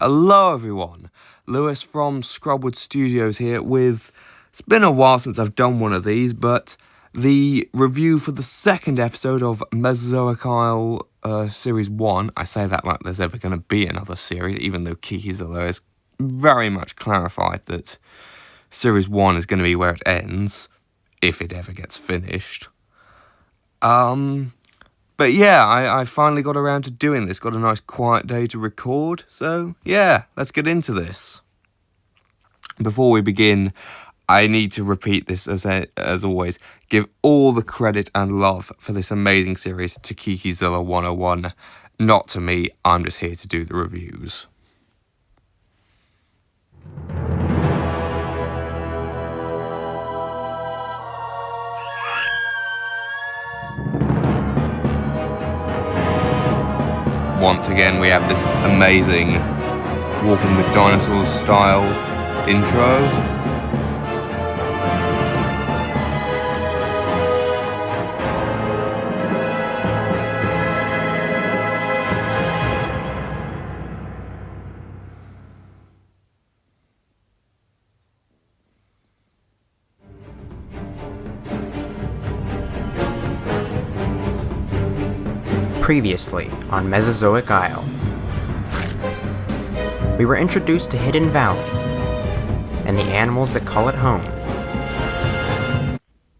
Hello everyone, Lewis from Scrubwood Studios here with, it's been a while since I've done one of these, but the review for the second episode of Mesozoic Isle Series 1. I say that like there's ever going to be another series, even though Kikizilla has very much clarified that Series 1 is going to be where it ends, if it ever gets finished. But yeah, I finally got around to doing this, got a nice quiet day to record, so yeah, let's get into this. Before we begin, I need to repeat this as always, give all the credit and love for this amazing series to Kikizilla 101, not to me, I'm just here to do the reviews. Once again, we have this amazing Walking with Dinosaurs style intro. Previously on Mesozoic Isle, we were introduced to Hidden Valley and the animals that call it home.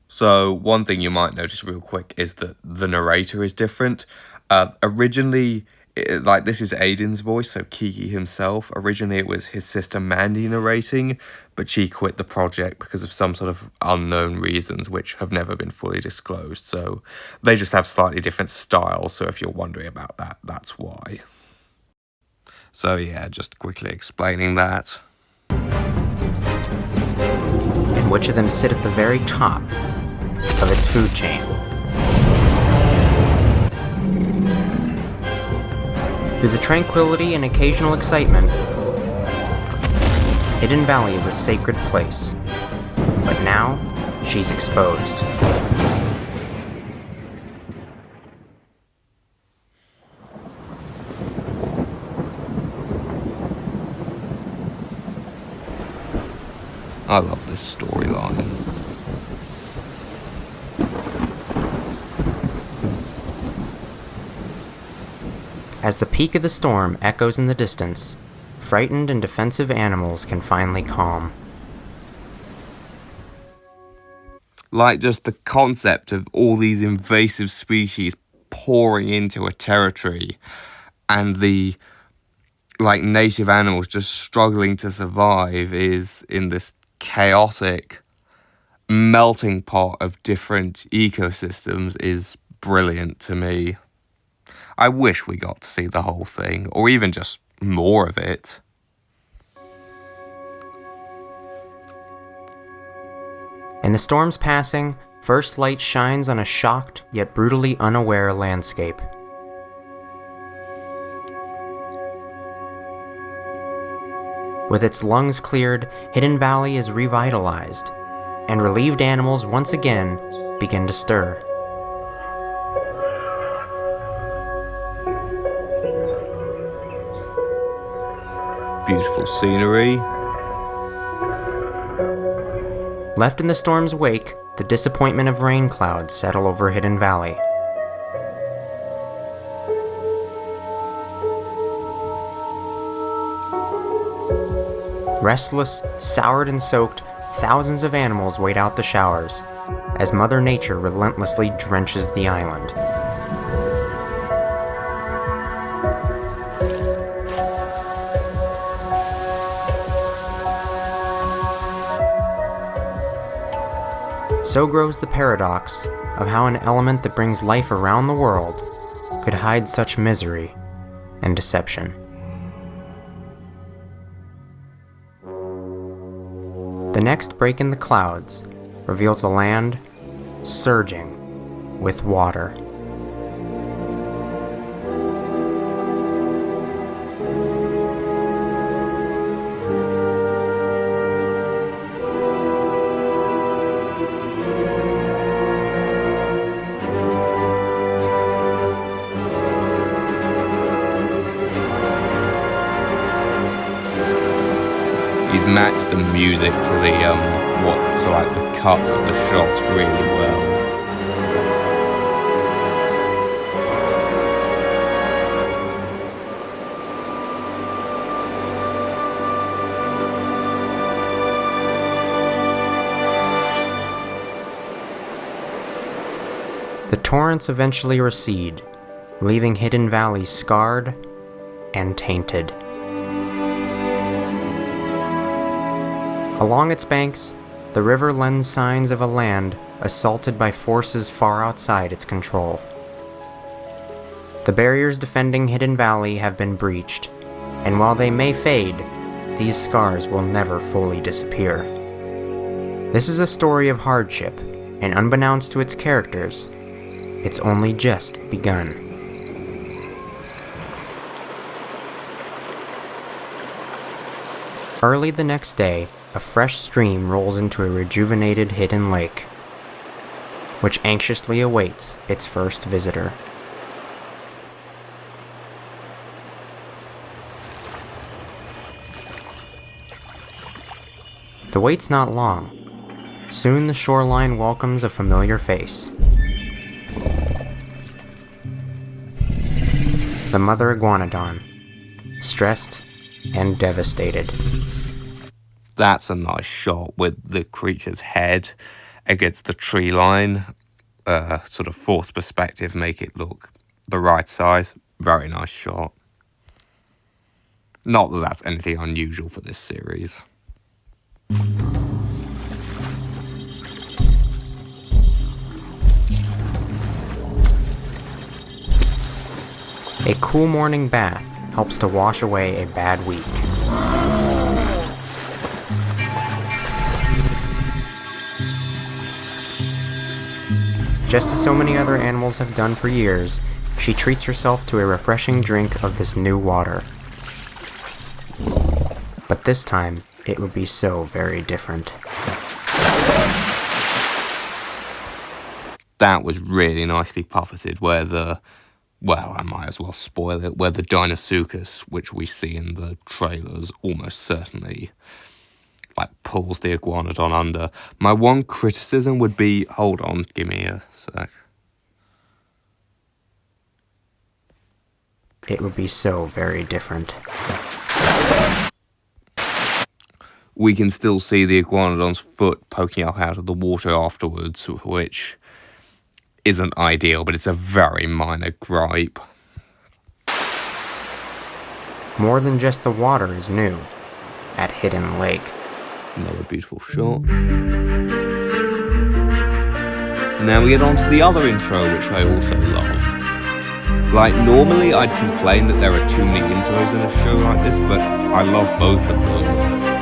So one thing you might notice real quick is that the narrator is different. Originally, this is Aiden's voice, so Kiki himself. Originally it was his sister Mandy narrating, but she quit the project because of some sort of unknown reasons which have never been fully disclosed. So they just have slightly different styles, so if you're wondering about that, that's why. So yeah, just quickly explaining that. And which of them sit at the very top of its food chain. Through the tranquility and occasional excitement, Hidden Valley is a sacred place. But now, she's exposed. I love this storyline. As the peak of the storm echoes in the distance, frightened and defensive animals can finally calm. Like just the concept of all these invasive species pouring into a territory and the native animals just struggling to survive is in this chaotic melting pot of different ecosystems is brilliant to me. I wish we got to see the whole thing, or even just more of it. In the storm's passing, first light shines on a shocked yet brutally unaware landscape. With its lungs cleared, Hidden Valley is revitalized, and relieved animals once again begin to stir. Beautiful scenery. Left in the storm's wake, the disappointment of rain clouds settle over Hidden Valley. Restless, soured and soaked, thousands of animals wait out the showers, as Mother Nature relentlessly drenches the island. So grows the paradox of how an element that brings life around the world could hide such misery and deception. The next break in the clouds reveals a land surging with water. matched the music to the the cuts of the shots really well. The torrents eventually recede, leaving Hidden Valley scarred and tainted. Along its banks, the river lends signs of a land assaulted by forces far outside its control. The barriers defending Hidden Valley have been breached, and while they may fade, these scars will never fully disappear. This is a story of hardship, and unbeknownst to its characters, it's only just begun. Early the next day, a fresh stream rolls into a rejuvenated hidden lake, which anxiously awaits its first visitor. The wait's not long. Soon the shoreline welcomes a familiar face. The mother iguanodon, stressed and devastated. That's a nice shot with the creature's head against the tree line. Sort of forced perspective, make it look the right size. Very nice shot. Not that that's anything unusual for this series. A cool morning bath helps to wash away a bad week. Just as so many other animals have done for years, she treats herself to a refreshing drink of this new water. But this time, it would be so very different. That was really nicely puppeted where I might as well spoil it, where the Deinosuchus, which we see in the trailers, almost certainly pulls the iguanodon under. My one criticism would be, hold on, give me a sec. It would be so very different. We can still see the iguanodon's foot poking up out of the water afterwards, which isn't ideal, but it's a very minor gripe. More than just the water is new at Hidden Lake. Another beautiful shot. Now we get on to the other intro, which I also love. Normally I'd complain that there are too many intros in a show like this, but I love both of them.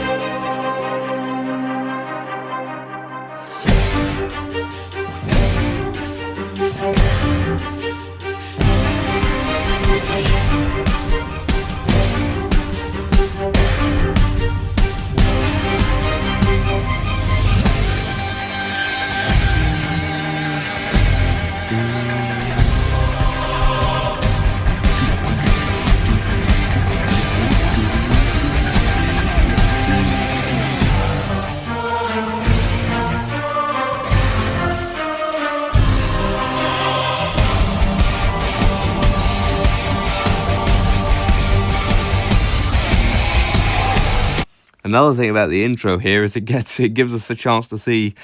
Another thing about the intro here is it gives us a chance to see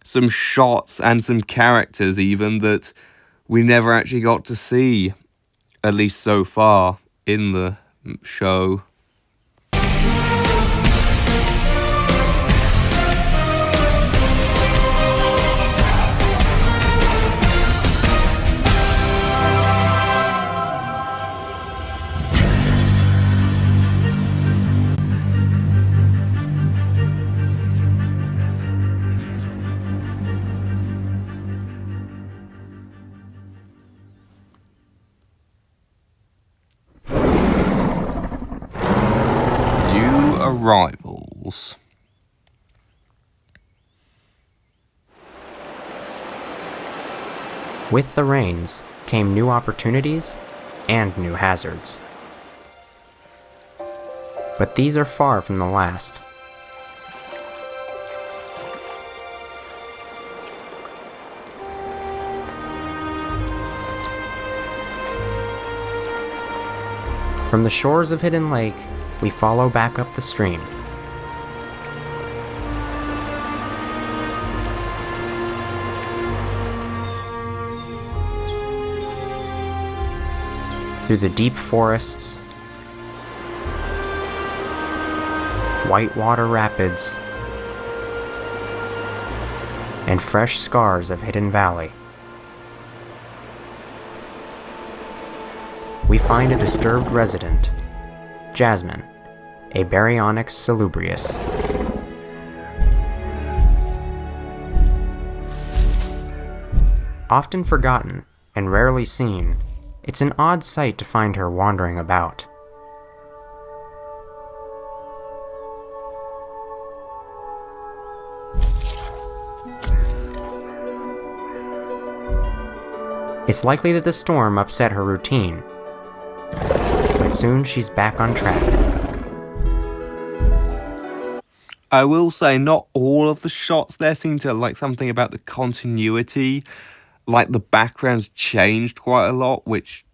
some shots and some characters even that we never actually got to see, at least so far, in the show. Arrivals. With the rains came new opportunities and new hazards. But these are far from the last. From the shores of Hidden Lake, we follow back up the stream. Through the deep forests, whitewater rapids, and fresh scars of Hidden Valley, we find a disturbed resident, Jasmine, a Baryonyx salubrious. Often forgotten and rarely seen, it's an odd sight to find her wandering about. It's likely that the storm upset her routine, but soon she's back on track. I will say not all of the shots there seem to like something about the continuity. Like the backgrounds changed quite a lot, which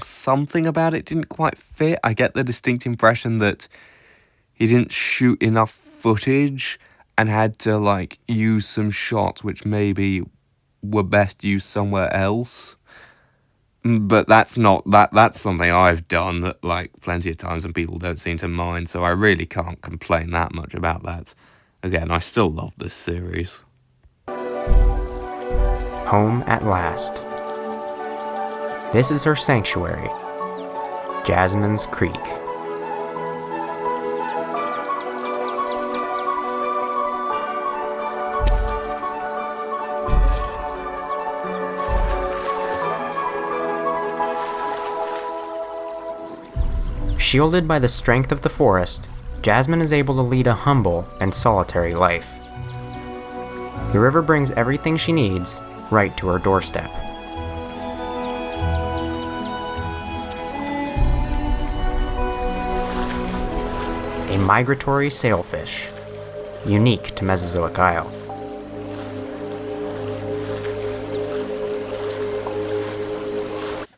something about it didn't quite fit. I get the distinct impression that he didn't shoot enough footage and had to like use some shots which maybe were best used somewhere else. But that's something I've done like plenty of times and people don't seem to mind, so I really can't complain that much about that. Again, I still love this series. Home at last. This is her sanctuary, Jasmine's Creek. Shielded by the strength of the forest, Jasmine is able to lead a humble and solitary life. The river brings everything she needs right to her doorstep. A migratory sailfish, unique to Mesozoic Isle.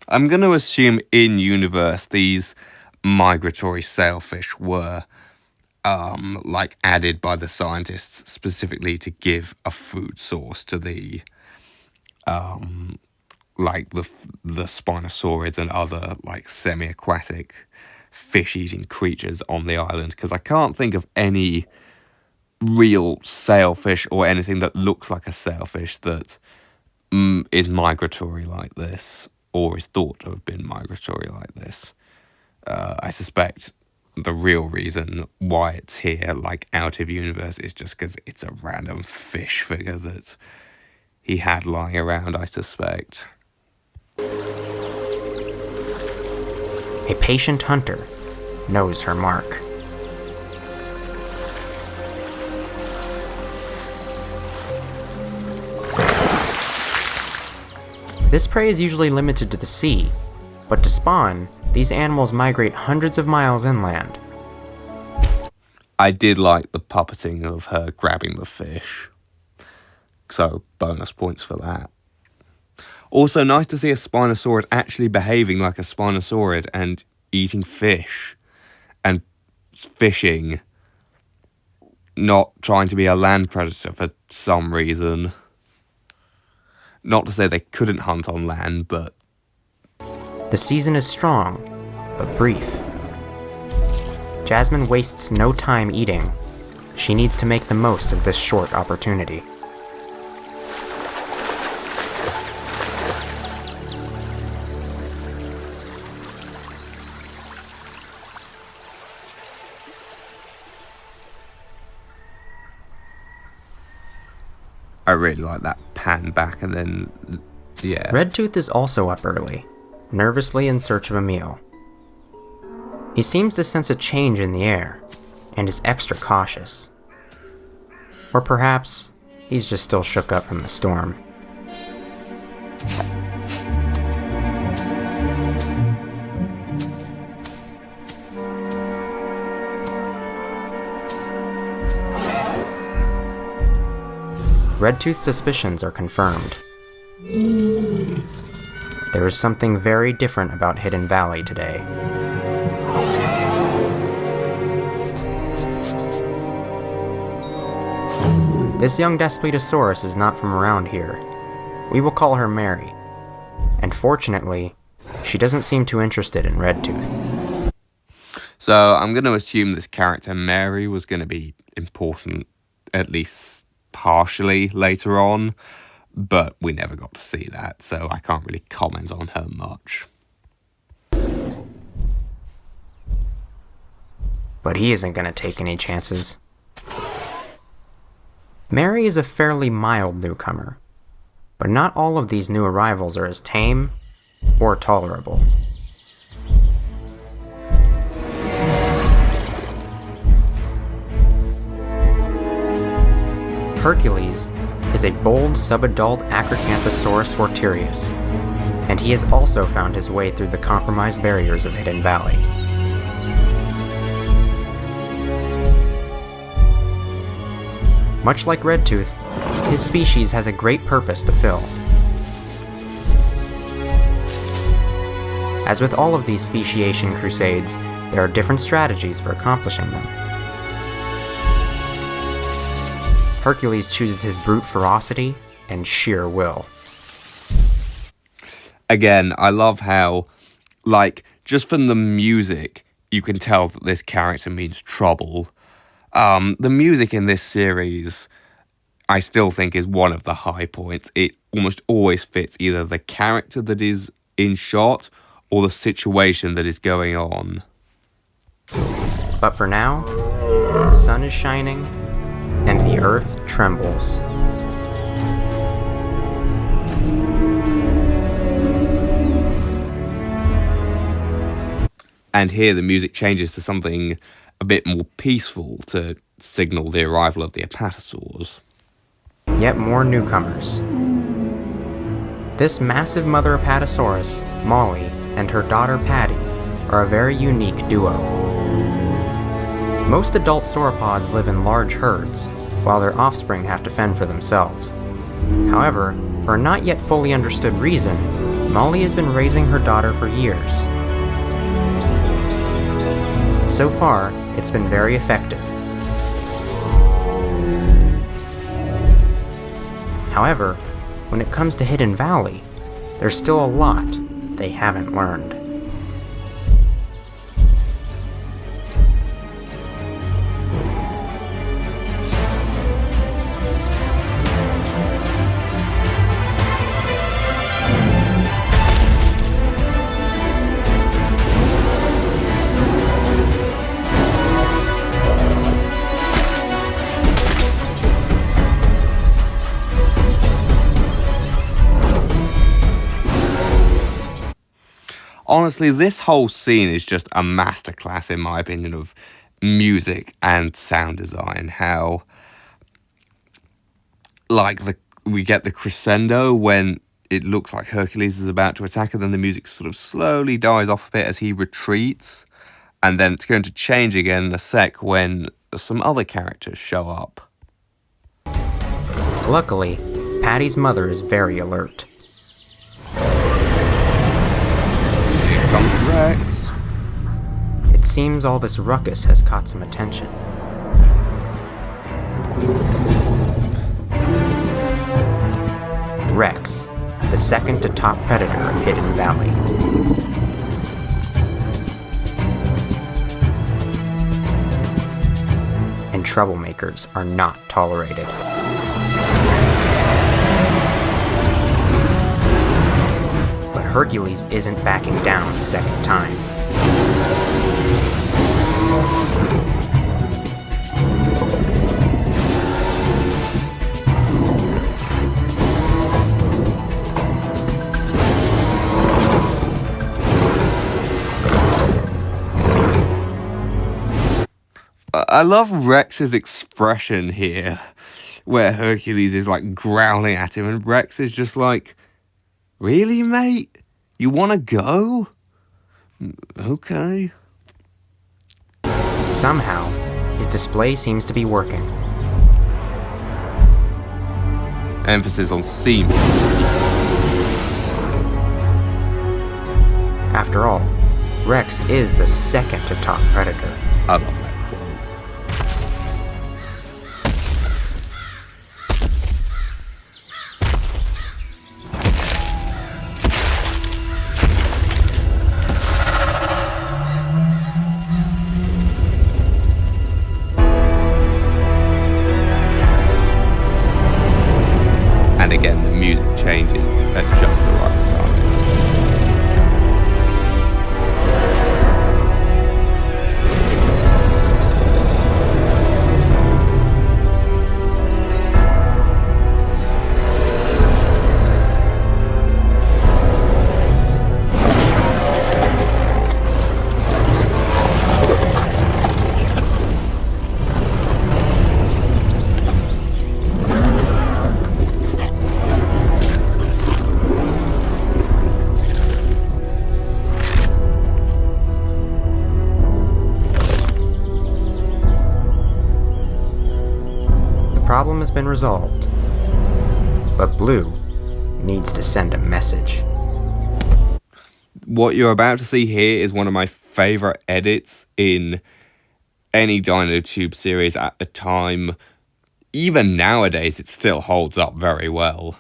I'm going to assume in universe these migratory sailfish were like added by the scientists specifically to give a food source to the like the spinosaurids and other like semi-aquatic fish-eating creatures on the island, because I can't think of any real sailfish or anything that looks like a sailfish that is migratory like this, or is thought to have been migratory like this. I suspect the real reason why it's here, like out of universe, is just because it's a random fish figure that he had lying around, I suspect. A patient hunter knows her mark. This prey is usually limited to the sea, but to spawn, these animals migrate hundreds of miles inland. I did like the puppeting of her grabbing the fish, so bonus points for that. Also, nice to see a Spinosaurid actually behaving like a Spinosaurid and eating fish and fishing, not trying to be a land predator for some reason. Not to say they couldn't hunt on land, but... The season is strong, but brief. Jasmine wastes no time eating. She needs to make the most of this short opportunity. I really like that pan back and then, yeah. Redtooth is also up early, nervously in search of a meal. He seems to sense a change in the air, and is extra cautious. Or perhaps, he's just still shook up from the storm. Redtooth's suspicions are confirmed. There is something very different about Hidden Valley today. This young Daspletosaurus is not from around here. We will call her Mary. And fortunately, she doesn't seem too interested in Redtooth. So I'm going to assume this character Mary was going to be important, at least partially, later on. But we never got to see that, so I can't really comment on her much. But he isn't going to take any chances. Mary is a fairly mild newcomer, but not all of these new arrivals are as tame or tolerable. Hercules is a bold subadult Acrocanthosaurus fortirius, and he has also found his way through the compromised barriers of Hidden Valley. Much like Redtooth, his species has a great purpose to fill. As with all of these speciation crusades, there are different strategies for accomplishing them. Hercules chooses his brute ferocity and sheer will. Again, I love how, just from the music, you can tell that this character means trouble. The music in this series, I still think, is one of the high points. It almost always fits either the character that is in shot or the situation that is going on. But for now, the sun is shining and the earth trembles. And here the music changes to something a bit more peaceful to signal the arrival of the apatosaurs. Yet more newcomers. This massive mother apatosaurus, Molly, and her daughter Patty are a very unique duo. Most adult sauropods live in large herds, while their offspring have to fend for themselves. However, for a not yet fully understood reason, Molly has been raising her daughter for years. So far, it's been very effective. However, when it comes to Hidden Valley, there's still a lot they haven't learned. Honestly, this whole scene is just a masterclass, in my opinion, of music and sound design. How, we get the crescendo when it looks like Hercules is about to attack, and then the music sort of slowly dies off a bit as he retreats, and then it's going to change again in a sec when some other characters show up. Luckily, Patty's mother is very alert. Comes Rex. It seems all this ruckus has caught some attention. Rex, the second to top predator of Hidden Valley. And troublemakers are not tolerated. Hercules isn't backing down a second time. I love Rex's expression here, where Hercules is growling at him, and Rex is just like, "Really, mate? You want to go? Okay." Somehow, his display seems to be working. Emphasis on seems. After all, Rex is the second to top predator. I love that quote. problem has been resolved. But Blue needs to send a message. What you're about to see here is one of my favourite edits in any Dinotube series at the time. Even nowadays, it still holds up very well.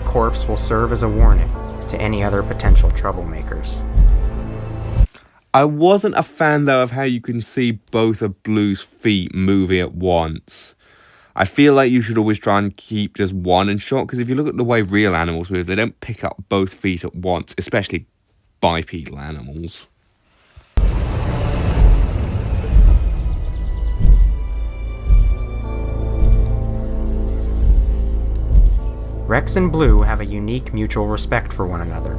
Corpse will serve as a warning to any other potential troublemakers. I wasn't a fan though of how you can see both of Blue's feet moving at once. I feel like you should always try and keep just one in shot, because if you look at the way real animals move, they don't pick up both feet at once, especially bipedal animals. Rex and Blue have a unique mutual respect for one another.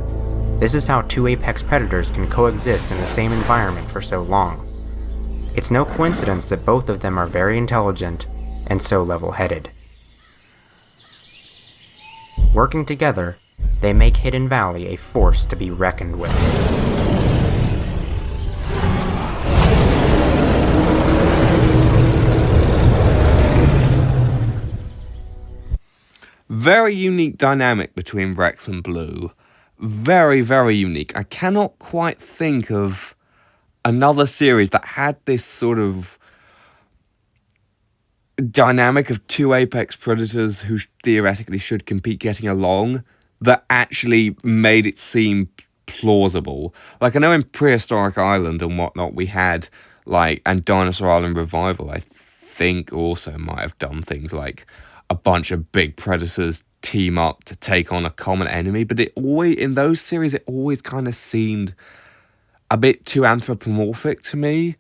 This is how two apex predators can coexist in the same environment for so long. It's no coincidence that both of them are very intelligent and so level-headed. Working together, they make Hidden Valley a force to be reckoned with. Very unique dynamic between Rex and Blue. Very, very unique. I cannot quite think of another series that had this sort of dynamic of two apex predators who theoretically should compete getting along that actually made it seem plausible. Like, I know in Prehistoric Island and whatnot we had, like, and Dinosaur Island Revival, I think also might have done things like a bunch of big predators team up to take on a common enemy, but it always, in those series, it always kind of seemed a bit too anthropomorphic to me.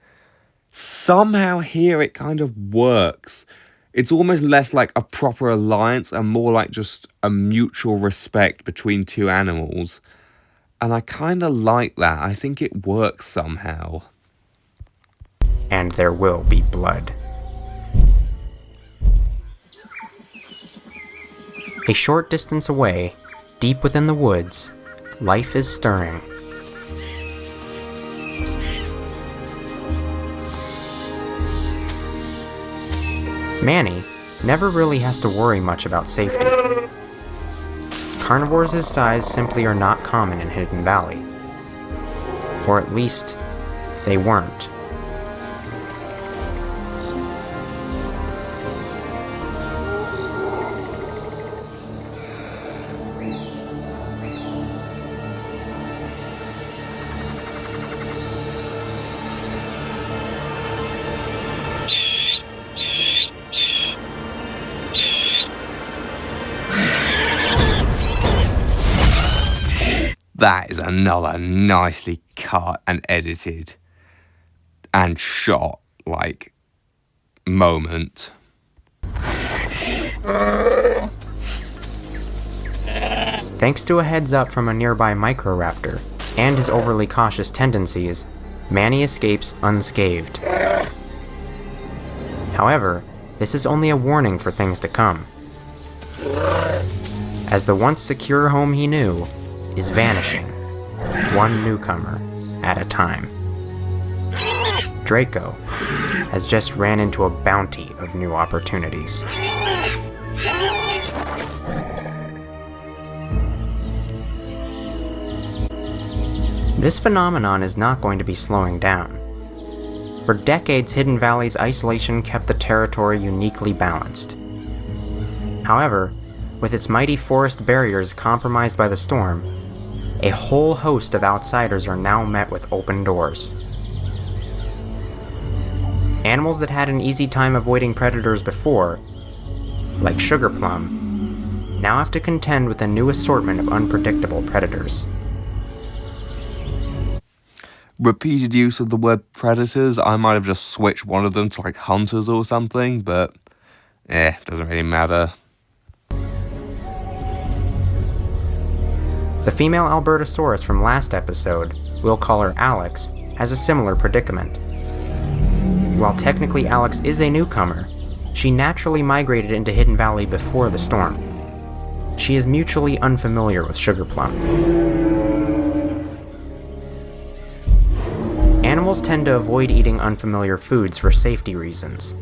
Somehow here it kind of works. It's almost less like a proper alliance and more like just a mutual respect between two animals. And I kind of like that. I think it works somehow. And there will be blood. A short distance away, deep within the woods, life is stirring. Manny never really has to worry much about safety. Carnivores his size simply are not common in Hidden Valley. Or at least, they weren't. That is another nicely cut and edited and shot, like, moment. Thanks to a heads up from a nearby Microraptor and his overly cautious tendencies, Manny escapes unscathed. However, this is only a warning for things to come, as the once secure home he knew is vanishing, one newcomer at a time. Draco has just ran into a bounty of new opportunities. This phenomenon is not going to be slowing down. For decades, Hidden Valley's isolation kept the territory uniquely balanced. However, with its mighty forest barriers compromised by the storm, a whole host of outsiders are now met with open doors. Animals that had an easy time avoiding predators before, like Sugar Plum, now have to contend with a new assortment of unpredictable predators. Repeated use of the word predators, I might have just switched one of them to like hunters or something, but doesn't really matter. The female Albertosaurus from last episode, we'll call her Alex, has a similar predicament. While technically Alex is a newcomer, she naturally migrated into Hidden Valley before the storm. She is mutually unfamiliar with Sugar Plum. Animals tend to avoid eating unfamiliar foods for safety reasons,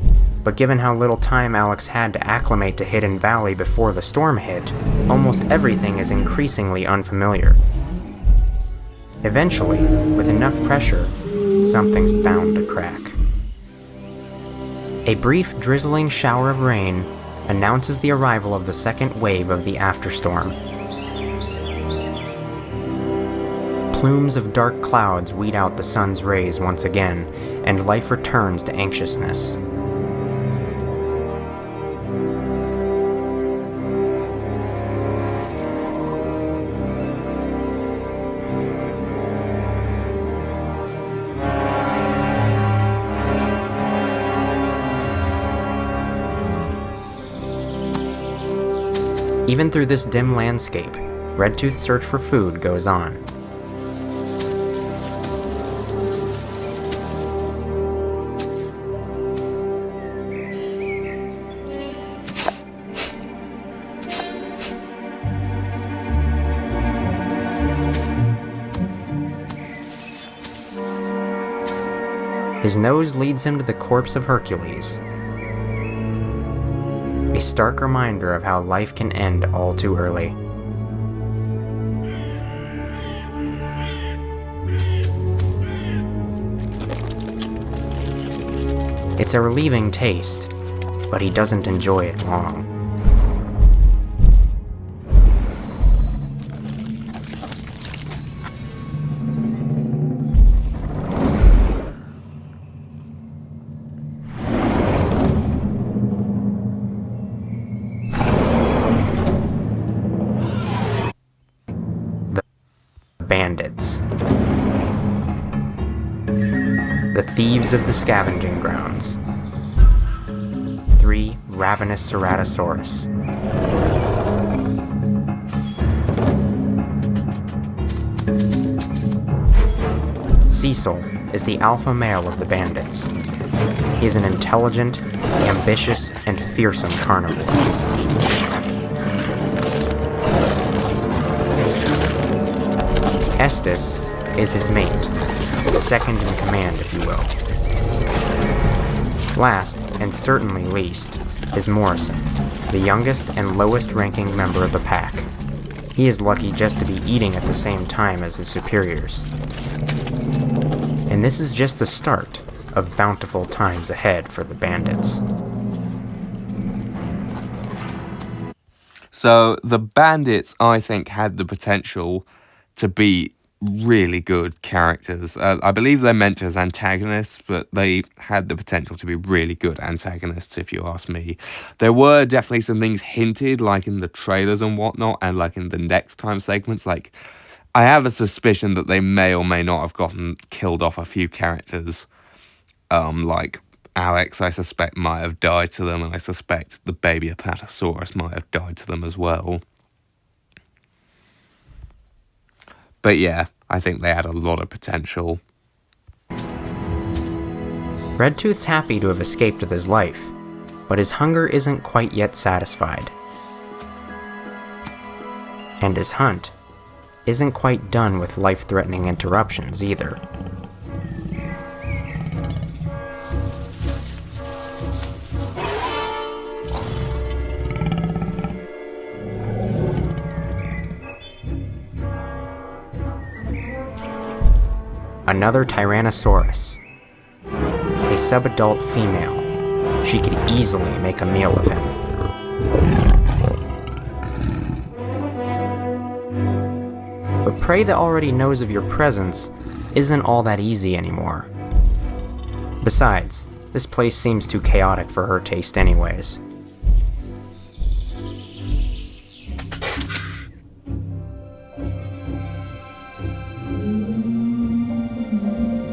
but given how little time Alex had to acclimate to Hidden Valley before the storm hit, almost everything is increasingly unfamiliar. Eventually, with enough pressure, something's bound to crack. A brief drizzling shower of rain announces the arrival of the second wave of the afterstorm. Plumes of dark clouds weed out the sun's rays once again, and life returns to anxiousness. Even through this dim landscape, Redtooth's search for food goes on. His nose leads him to the corpse of Hercules. A stark reminder of how life can end all too early. It's a relieving taste, but he doesn't enjoy it long. Bandits. The thieves of the scavenging grounds. 3 ravenous ceratosaurus. Cecil is the alpha male of the bandits. He is an intelligent, ambitious, and fearsome carnivore. Estes is his mate, second in command, if you will. Last, and certainly least, is Morrison, the youngest and lowest-ranking member of the pack. He is lucky just to be eating at the same time as his superiors. And this is just the start of bountiful times ahead for the bandits. So the bandits, I think, had the potential to be really good characters. I believe they're meant as antagonists, but they had the potential to be really good antagonists, if you ask me. There were definitely some things hinted, like in the trailers and whatnot, and like in the next time segments. Like, I have a suspicion that they may or may not have killed off a few characters. Like Alex, I suspect, might have died to them, and I suspect the baby Apatosaurus might have died to them as well. But yeah, I think they had a lot of potential. Redtooth's happy to have escaped with his life, but his hunger isn't quite yet satisfied. And his hunt isn't quite done with life-threatening interruptions either. Another Tyrannosaurus. A subadult female. She could easily make a meal of him. But prey that already knows of your presence isn't all that easy anymore. Besides, this place seems too chaotic for her taste anyways.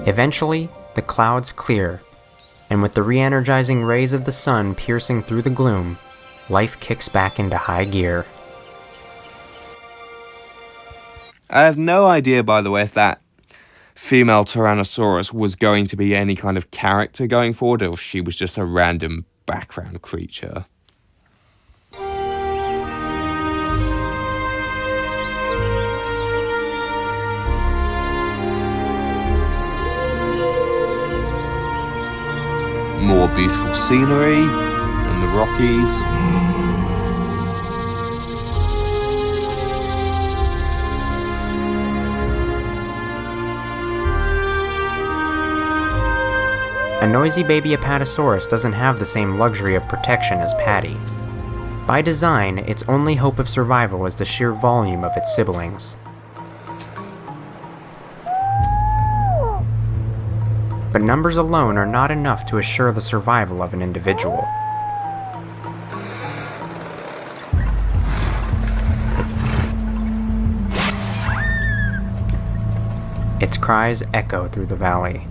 Eventually, the clouds clear, and with the re-energizing rays of the sun piercing through the gloom, life kicks back into high gear. I have no idea, by the way, if that female Tyrannosaurus was going to be any kind of character going forward, or if she was just a random background creature. More beautiful scenery in the Rockies. A noisy baby Apatosaurus doesn't have the same luxury of protection as Patty. By design, its only hope of survival is the sheer volume of its siblings. But numbers alone are not enough to assure the survival of an individual. Its cries echo through the valley.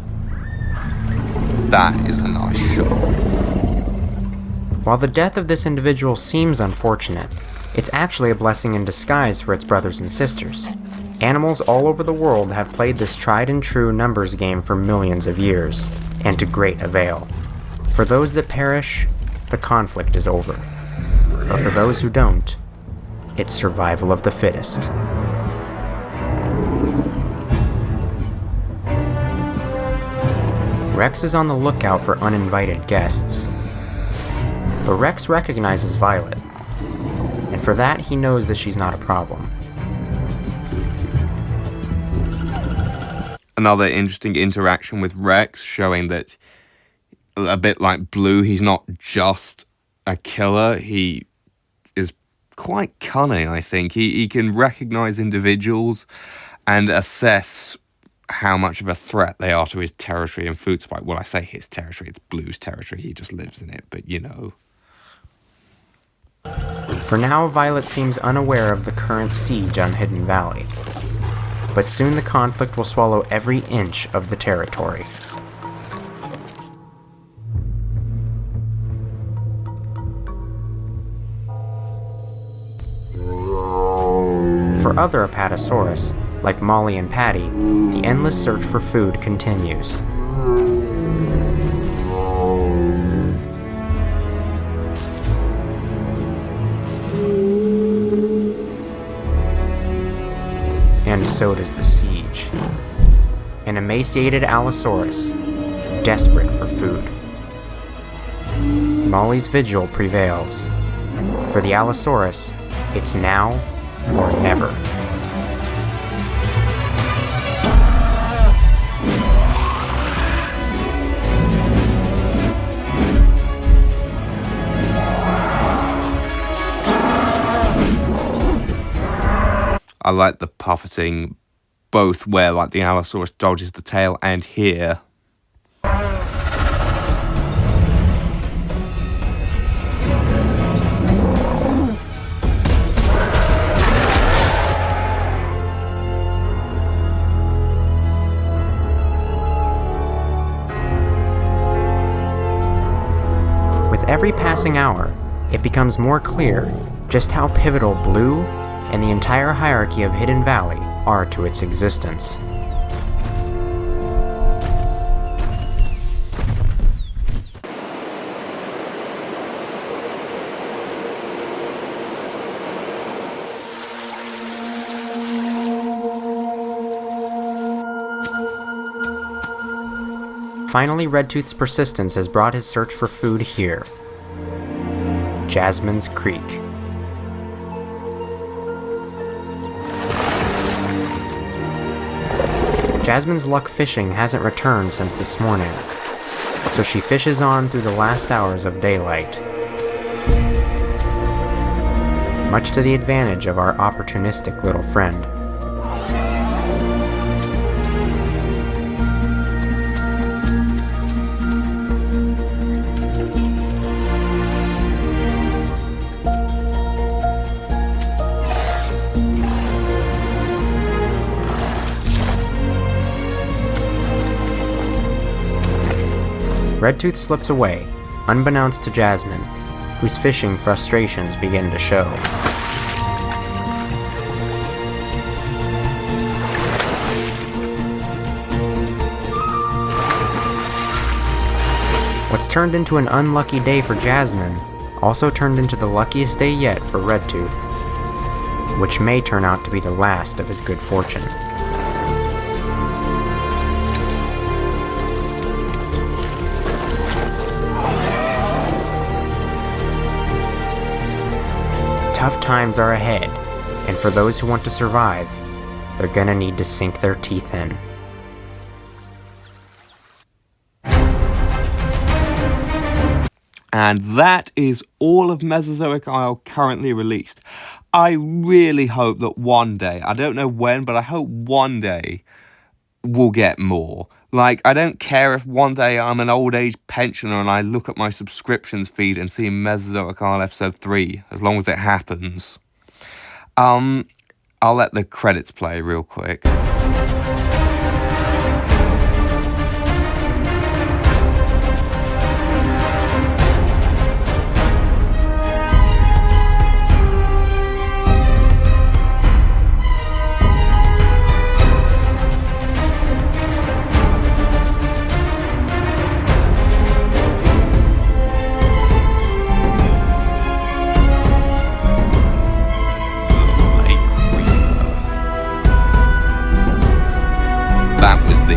That is a nice shot. While the death of this individual seems unfortunate, it's actually a blessing in disguise for its brothers and sisters. Animals all over the world have played this tried-and-true numbers game for millions of years, and to great avail. For those that perish, the conflict is over. But for those who don't, it's survival of the fittest. Rex is on the lookout for uninvited guests. But Rex recognizes Violet, and for that he knows that she's not a problem. Another interesting interaction with Rex, showing that, a bit like Blue, he's not just a killer, he is quite cunning, I think. He can recognize individuals and assess how much of a threat they are to his territory and food supply. Well, I say his territory, it's Blue's territory, he just lives in it, but you know. For now, Violet seems unaware of the current siege on Hidden Valley. But soon the conflict will swallow every inch of the territory. For other Apatosaurus, like Molly and Patty, the endless search for food continues. And so does the siege. An emaciated Allosaurus, desperate for food. Molly's vigil prevails. For the Allosaurus, it's now or never. I like the puppeting, both where like the Allosaurus dodges the tail and here. With every passing hour, it becomes more clear just how pivotal Blue and the entire hierarchy of Hidden Valley are to its existence. Finally, Redtooth's persistence has brought his search for food here. Jasmine's Creek. Jasmine's luck fishing hasn't returned since this morning, so she fishes on through the last hours of daylight. Much to the advantage of our opportunistic little friend. Redtooth slips away, unbeknownst to Jasmine, whose fishing frustrations begin to show. What's turned into an unlucky day for Jasmine also turned into the luckiest day yet for Redtooth, which may turn out to be the last of his good fortune. Tough times are ahead, and for those who want to survive, they're gonna need to sink their teeth in. And that is all of Mesozoic Isle currently released. I really hope that one day, I don't know when, but I hope one day we'll get more. Like, I don't care if one day I'm an old age pensioner and I look at my subscriptions feed and see Mesozoic Isle episode 3, as long as it happens. I'll let the credits play real quick. That was the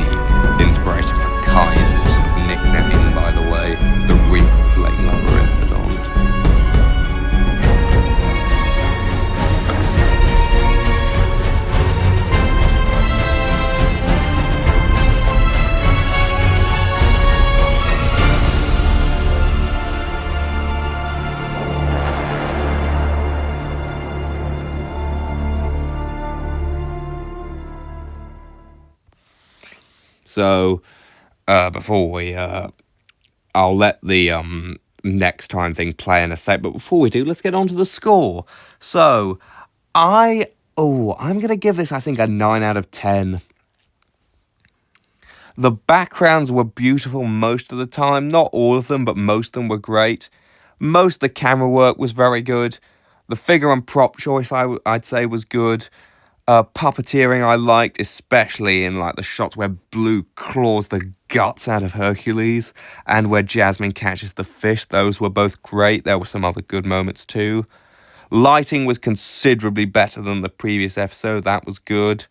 inspiration for Kai's sort of nickname, by the way, the Reef of Lake Labyrinthodont. So, before we, I'll let the next time thing play in a sec, but before we do, let's get on to the score. So, I'm gonna give this, I think, a 9 out of 10. The backgrounds were beautiful most of the time, not all of them, but most of them were great. Most of the camera work was very good. The figure and prop choice, I'd say, was good. Puppeteering I liked, especially in like the shots where Blue claws the guts out of Hercules and where Jasmine catches the fish. Those were both great. There were some other good moments too. Lighting was considerably better than the previous episode. That was good.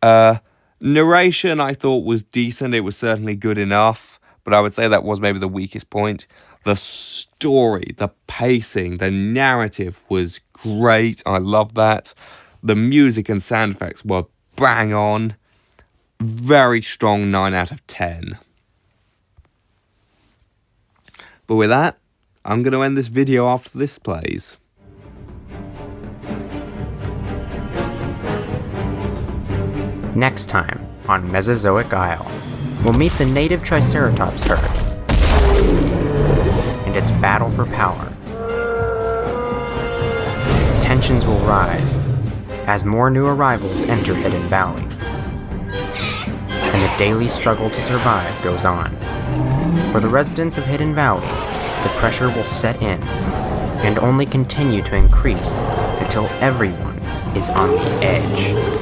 Narration I thought was decent. It was certainly good enough, but I would say that was maybe the weakest point. The story, the pacing, the narrative was great. I love that. The music and sound effects were bang on. Very strong 9 out of 10. But with that, I'm going to end this video after this plays. Next time on Mesozoic Isle, we'll meet the native Triceratops herd and its battle for power. Tensions will rise as more new arrivals enter Hidden Valley, and the daily struggle to survive goes on. For the residents of Hidden Valley, the pressure will set in and only continue to increase until everyone is on the edge.